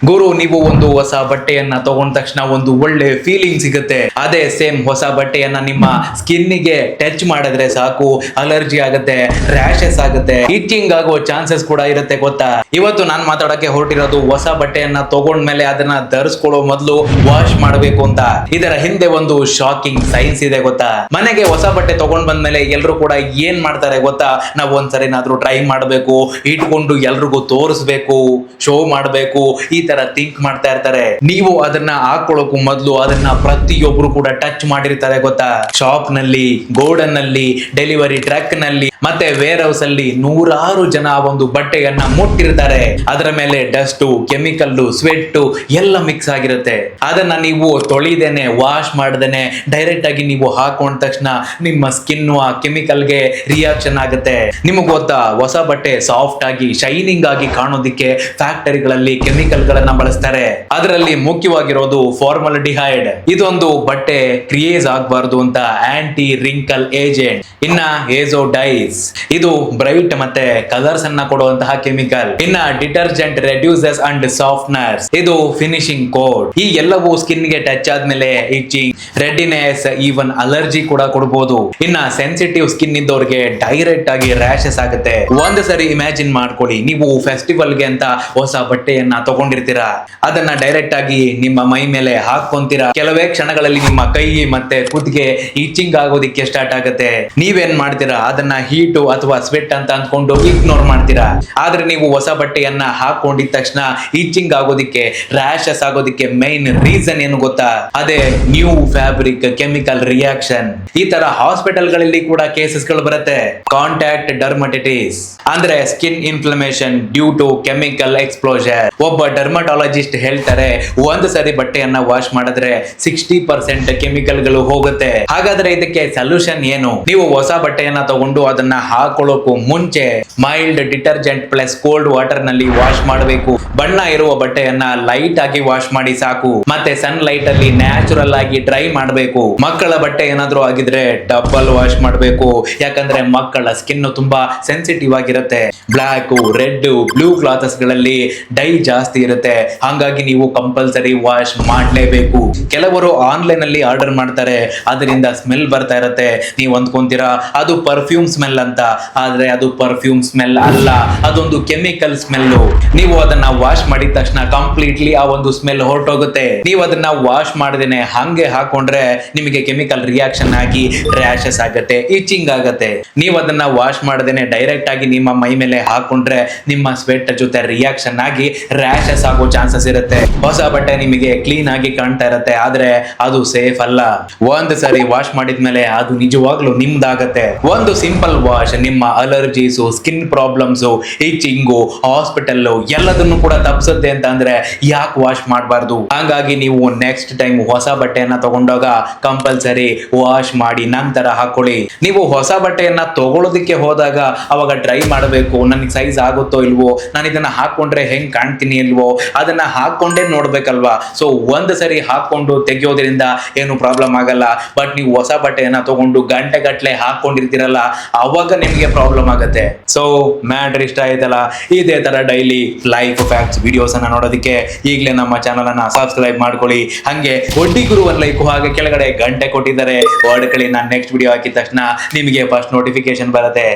ಗುರು, ನೀವು ಒಂದು ಹೊಸ ಬಟ್ಟೆಯನ್ನ ತಗೊಂಡ ತಕ್ಷಣ ಒಂದು ಒಳ್ಳೆ ಫೀಲಿಂಗ್ ಸಿಗುತ್ತೆ. ಅದೇ ಸೇಮ್ ಹೊಸ ಬಟ್ಟೆಯನ್ನ ನಿಮ್ಮ ಸ್ಕಿನ್ನಿಗೆ ಟಚ್ ಮಾಡಿದ್ರೆ ಸಾಕು, ಅಲರ್ಜಿ ಆಗುತ್ತೆ, ರ್ಯಾಶಸ್ ಆಗುತ್ತೆ, ಇಚಿಂಗ್ ಆಗೋ ಚಾನ್ಸಸ್ ಕೂಡ ಇರುತ್ತೆ ಗೊತ್ತಾ. ಇವತ್ತು ನಾನು ಮಾತಾಡಕ್ಕೆ ಹೊರಟಿರೋದು ಹೊಸ ಬಟ್ಟೆಯನ್ನ ತಗೊಂಡ್ಮೇಲೆ ಅದನ್ನ ಧರಿಸ್ಕೊಳ್ಳೋ ಮೊದಲು ವಾಶ್ ಮಾಡಬೇಕು ಅಂತ. ಇದರ ಹಿಂದೆ ಒಂದು ಶಾಕಿಂಗ್ ಸೈನ್ಸ್ ಇದೆ ಗೊತ್ತಾ. ಮನೆಗೆ ಹೊಸ ಬಟ್ಟೆ ತಗೊಂಡ್ ಬಂದ್ಮೇಲೆ ಎಲ್ರು ಕೂಡ ಏನ್ ಮಾಡ್ತಾರೆ ಗೊತ್ತಾ, ನಾವು ಒಂದ್ಸರಿನಾದ್ರೂ ಟ್ರೈ ಮಾಡಬೇಕು, ಇಟ್ಕೊಂಡು ಎಲ್ರಿಗೂ ತೋರಿಸ್ಬೇಕು, ಶೋ ಮಾಡಬೇಕು, ಈ ತರ ಥಿಂಕ್ ಮಾಡ್ತಾ ಇರ್ತಾರೆ. ನೀವು ಅದನ್ನ ಹಾಕೊಳ್ಳೋಕು ಮೊದಲು ಅದನ್ನ ಪ್ರತಿಯೊಬ್ರು ಕೂಡ ಟಚ್ ಮಾಡಿರ್ತಾರೆ ಗೊತ್ತಾ. ಶಾಪ್ ನಲ್ಲಿ, ಗೋಡನ್ ನಲ್ಲಿ, ಡೆಲಿವರಿ ಟ್ರಕ್ ನಲ್ಲಿ, ಮತ್ತೆ ವೇರ್ ಹೌಸ್ ಅಲ್ಲಿ ನೂರಾರು ಜನ ಒಂದು ಬಟ್ಟೆಯನ್ನ ಮುಟ್ಟಿರ್ತಾರೆ. ಅದರ ಮೇಲೆ ಡಸ್ಟ್, ಕೆಮಿಕಲ್, ಸ್ವೆಟ್ ಎಲ್ಲ ಮಿಕ್ಸ್ ಆಗಿರುತ್ತೆ. ಅದನ್ನ ನೀವು ತೊಳಿದೇನೆ, ವಾಶ್ ಮಾಡದೇನೆ ಡೈರೆಕ್ಟ್ ಆಗಿ ನೀವು ಹಾಕೊಂಡ ತಕ್ಷಣ ನಿಮ್ಮ ಸ್ಕಿನ್ ಆ ಕೆಮಿಕಲ್ ಗೆ ರಿಯಾಕ್ಷನ್ ಆಗುತ್ತೆ. ನಿಮಗೆ ಗೊತ್ತಾ, ಹೊಸ ಬಟ್ಟೆ ಸಾಫ್ಟ್ ಆಗಿ ಶೈನಿಂಗ್ ಆಗಿ ಕಾಣೋದಿಕ್ಕೆ ಫ್ಯಾಕ್ಟರಿಗಳಲ್ಲಿ ಕೆಮಿಕಲ್ ಗಳನ್ನ ಬಳಸ್ತಾರೆ. ಅದರಲ್ಲಿ ಮುಖ್ಯವಾಗಿರೋದು ಫಾರ್ಮಲ್ಡಿಹೈಡ್. ಇದೊಂದು ಬಟ್ಟೆ ಕ್ರಿಯೇಸ್ ಆಗಬಾರ್ದು ಅಂತ ಆಂಟಿ ರಿಂಕಲ್ ಏಜೆಂಟ್. ಇನ್ನ ಏಜೋ ಡೈಸ್, ಇದು ಬ್ರೈಟ್ ಮತ್ತೆ ಕಲರ್ಸ್ ಅನ್ನ ಕೊಡುವಂತಹ ಕೆಮಿಕಲ್. ಇನ್ನ ಡಿಟರ್ಜೆಂಟ್ ರೆಡ್ಯೂಸಸ್ ಅಂಡ್ ಸಾಫ್ಟ್ನರ್ಸ್, ಇದು ಫಿನಿಶಿಂಗ್ ಕೋಡ್. ಈ ಎಲ್ಲವೂ ಸ್ಕಿನ್ ಗೆ ಟಚ್ ಆದ್ಮೇಲೆ ಇಚಿಂಗ್, ರೆಡ್ಡಿನೆಸ್, ಈವನ್ ಅಲರ್ಜಿ ಕೂಡ ಕೊಡಬಹುದು. ಇನ್ನ ಸೆನ್ಸಿಟಿವ್ ಸ್ಕಿನ್ ಇದ್ದವ್ರಿಗೆ ಡೈರೆಕ್ಟ್ ಆಗಿ ರ್ಯಾಶಸ್ ಆಗುತ್ತೆ. ಒಂದು ಸರಿ ಇಮ್ಯಾಜಿನ್ ಮಾಡ್ಕೊಳ್ಳಿ, ನೀವು ಫೆಸ್ಟಿವಲ್ ಗೆ ಅಂತ ಹೊಸ ಬಟ್ಟೆಯನ್ನ ತಗೊಂಡಿರ್ತೀರಾ, ಅದನ್ನ ಡೈರೆಕ್ಟ್ ಆಗಿ ನಿಮ್ಮ ಮೈ ಮೇಲೆ ಹಾಕೊಂತೀರಾ. ಕೆಲವೇ ಕ್ಷಣಗಳಲ್ಲಿ ನಿಮ್ಮ ಕೈ ಮತ್ತೆ ಕುತ್ತಿಗೆ ಇಚಿಂಗ್ ಆಗೋದಿಕ್ಕೆ ಸ್ಟಾರ್ಟ್ ಆಗುತ್ತೆ. ನೀವೇನ್ ಮಾಡ್ತೀರಾ, ಅದನ್ನ ಹೀಟು ಅಥವಾ ಸ್ವೆಟ್ ಅಂತ ಅಂದ್ಕೊಂಡು ಇಗ್ನೋರ್ ಮಾಡ್ತೀರಾ. ಆದ್ರೆ ನೀವು ಹೊಸ ಬಟ್ಟೆಯನ್ನ ಹಾಕೊಂಡಿದ ತಕ್ಷಣ ಇಚಿಂಗ್ ಆಗೋದಿಕ್ಕೆ, ರ್ಯಾಶಸ್ ಆಗೋದಿಕ್ಕೆ ಮೈನ್ ರೀಸನ್ ಏನು ಗೊತ್ತಾ, ಅದೇ ನ್ಯೂ ಫ್ಯಾಬ್ರಿಕ್ ಕೆಮಿಕಲ್ ರಿಯಾಕ್ಷನ್. ಈ ತರ ಹಾಸ್ಪಿಟಲ್ ಗಳಲ್ಲಿ ಕೂಡ ಕೇಸಸ್ ಗಳು ಬರುತ್ತೆ. ಕಾಂಟ್ಯಾಕ್ಟ್ ಡರ್ಮಟೈಟಿಸ್ ಅಂದ್ರೆ skin inflammation due to chemical exposure. ಒಬ್ಬ ಡರ್ಮಟಾಲಜಿಸ್ಟ್ ಹೇಳ್ತಾರೆ, ಒಂದು ಸರಿ ಬಟ್ಟೆಯನ್ನ ವಾಶ್ ಮಾಡಿದ್ರೆ 60% ಕೆಮಿಕಲ್ ಗಳು ಹೋಗುತ್ತೆ. ಹಾಗಾದ್ರೆ ಇದಕ್ಕೆ ಸೊಲ್ಯೂಷನ್ ಏನು? ನೀವು ಹೊಸ ಬಟ್ಟೆಯನ್ನ ತಗೊಂಡು ಅದನ್ನ ಹಾಕೊಳ್ಳೋಕು ಮುಂಚೆ mild detergent plus cold water ನಲ್ಲಿ ವಾಶ್ ಮಾಡಬೇಕು. ಬಣ್ಣ ಇರುವ ಬಟ್ಟೆಯನ್ನ ಲೈಟ್ ಆಗಿ ವಾಶ್ ಮಾಡಿ ಸಾಕು. ಮತ್ತೆ ಸನ್ ಲೈಟ್ ಅಲ್ಲಿ ನ್ಯಾಚುರಲ್ ಆಗಿ ಡ್ರೈ ಮಾಡಬೇಕು. ಮಕ್ಕಳ ಬಟ್ಟೆ ಏನಾದ್ರೂ ಆಗಿದ್ರೆ ಡಬಲ್ ವಾಶ್ ಮಾಡಬೇಕು. ಯಾಕಂದ್ರೆ ಮಕ್ಕಳ ಸ್ಕಿನ್ ತುಂಬಾ ಸೆನ್ಸಿಟಿವ್ ಆಗಿರುತ್ತೆ. ಬ್ಲಾಕ್, ರೆಡ್, ಬ್ಲೂ ಕ್ಲಾಥಸ್ ಗಳಲ್ಲಿ ಡೈ ಜಾಸ್ತಿ ಇರುತ್ತೆ. ಹಾಗಾಗಿ ನೀವು ಕಂಪಲ್ಸರಿ ವಾಶ್ ಮಾಡಲೇಬೇಕು. ಕೆಲವರು ಆನ್ಲೈನ್ ಅಲ್ಲಿ ಆರ್ಡರ್ ಮಾಡ್ತಾರೆ, ಅದರಿಂದ ಸ್ಮೆಲ್ ಬರ್ತಾ ಇರುತ್ತೆ. ನೀವು ಅಂದ್ಕೊಂತೀರಾ ಅದು ಪರ್ಫ್ಯೂಮ್ ಸ್ಮೆಲ್ ಅಂತ, ಆದ್ರೆ ಅದು ಪರ್ಫ್ಯೂಮ್ ಸ್ಮೆಲ್ ಅಲ್ಲ, ಅದೊಂದು ಕೆಮಿಕಲ್ ಸ್ಮೆಲ್. ನೀವು ಅದನ್ನ ವಾಶ್ ಮಾಡಿದ ತಕ್ಷಣ ಕಂಪ್ಲೀಟ್ಲಿ ಆ ಒಂದು ಸ್ಮೆಲ್ ಹೊರಟೋಗುತ್ತೆ. ನೀವು ಅದನ್ನ ವಾಶ್ ಮಾಡದೇನೆ ಹಂಗೆ ಹಾಕೊಂಡ್ರೆ ನಿಮಗೆ ಕೆಮಿಕಲ್ ರಿಯಾಕ್ಷನ್ ಆಗಿ ರ್ಯಾಶಸ್ ಆಗುತ್ತೆ, ಇಚಿಂಗ್ ಆಗುತ್ತೆ. ನೀವು ಅದನ್ನ ವಾಶ್ ಮಾಡದೇನೆ ಡೈರೆಕ್ಟ್ ಆಗಿ ನಿಮ್ಮ ಮೈ ಮೇಲೆ ಹಾಕೊಂಡ್ರೆ ನಿಮ್ಮ ಸ್ವೆಟ್ ಜೊತೆ ರಿಯಾಕ್ಷನ್ ಆಗಿ ರ್ಯಾಶಸ್ ಆಗೋ ಚಾನ್ಸಸ್ ಇರುತ್ತೆ. ಹೊಸ ಬಟ್ಟೆ ನಿಮಗೆ ಕ್ಲೀನ್ ಆಗಿ ಕಾಣ್ತಾ ಇರುತ್ತೆ, ಆದ್ರೆ ಅದು ಸೇಫ್ ಅಲ್ಲ. ಒಂದು ಸರಿ ವಾಶ್ ಮಾಡಿದ್ಮೇಲೆ ಅದು ನಿಜವಾಗ್ಲೂ ನಿಮ್ದಾಗತ್ತೆ. ಒಂದು ಸಿಂಪಲ್ ವಾಶ್ ನಿಮ್ಮ ಅಲರ್ಜೀಸು, ಸ್ಕಿನ್ ಪ್ರಾಬ್ಲಮ್ಸು, ಇಚಿಂಗು, ಹಾಸ್ಪಿಟಲ್ ಎಲ್ಲದನ್ನು ಕೂಡ ತಪ್ಪಿಸುತ್ತೆ ಅಂತ ಅಂದ್ರೆ ಯಾಕೆ ವಾಶ್ ಮಾಡಬಾರ್ದು? ಹಾಗಾಗಿ ನೀವು ನೆಕ್ಸ್ಟ್ ಟೈಮ್ ಹೊಸ ಬಟ್ಟೆಯನ್ನ ತಗೊಂಡಾಗ ಕಂಪಲ್ಸರಿ ವಾಶ್ ಮಾಡಿ ನಂತರ ಹಾಕೊಳ್ಳಿ. ನೀವು ಹೊಸ ಬಟ್ಟೆಯನ್ನ ತಗೊಳ್ಳೋದಕ್ಕೆ ಹೋದಾಗ ಅವಾಗ ಟ್ರೈ ಮಾಡಬೇಕು, ನನಗೆ ಸೈಜ್ ಆಗುತ್ತೋ ಇಲ್ವೋ, ನಾನು ಇದನ್ನ ಹಾಕೊಂಡ್ರೆ ಹೆಂಗ್ ಕಾಣ್ತೀನಿ ಇಲ್ವೋ, ಅದನ್ನ ಹಾಕೊಂಡೇ ನೋಡ್ಬೇಕಲ್ವಾ. ಸೊ ಒಂದು ಸರಿ ಹಾಕೊಂಡು ತೆಗೆಯೋದ್ರಿಂದ ಏನು ಪ್ರಾಬ್ಲಮ್ ಆಗಲ್ಲ. ಬಟ್ ನೀವು ಹೊಸ ಬಟ್ಟೆಯನ್ನ ತಗೊಂಡು ಗಂಟೆ ಗಟ್ಲೆ ಹಾಕೊಂಡಿರ್ತೀರಲ್ಲ, ಅವಾಗ ನಿಮ್ಗೆ ಪ್ರಾಬ್ಲಮ್ ಆಗುತ್ತೆ. ಸೊ ಮ್ಯಾಟ್ರ್ ಇಷ್ಟ ಆಯ್ತಲ್ಲ, ಇದೇ ತರ ಡೈಲಿ ಲೈಫ್ ಫ್ಯಾಕ್ಟ್ಸ್ ವಿಡಿಯೋಸ್ ಅನ್ನ ನೋಡೋದಕ್ಕೆ ಈಗಲೇ ನಮ್ಮ ಚಾನಲ್ ಅನ್ನ ಸಬ್ಸ್ಕ್ರೈಬ್ ಮಾಡ್ಕೊಳ್ಳಿ. ಹಂಗೆ ಒಡ್ಡಿ ಗುರು ಲೈಕ್ ಹಾಗೆ ಕೆಳಗಡೆ ಗಂಟೆ ಕೊಟ್ಟಿದ್ದಾರೆ, ಹೊಡ್ಕೊಳ್ಳಿ. ನಾನು ನೆಕ್ಸ್ಟ್ ವಿಡಿಯೋ ಹಾಕಿದ ತಕ್ಷಣ ನಿಮಗೆ ಫಸ್ಟ್ ನೋಟಿಫಿಕೇಶನ್ ಬರುತ್ತೆ.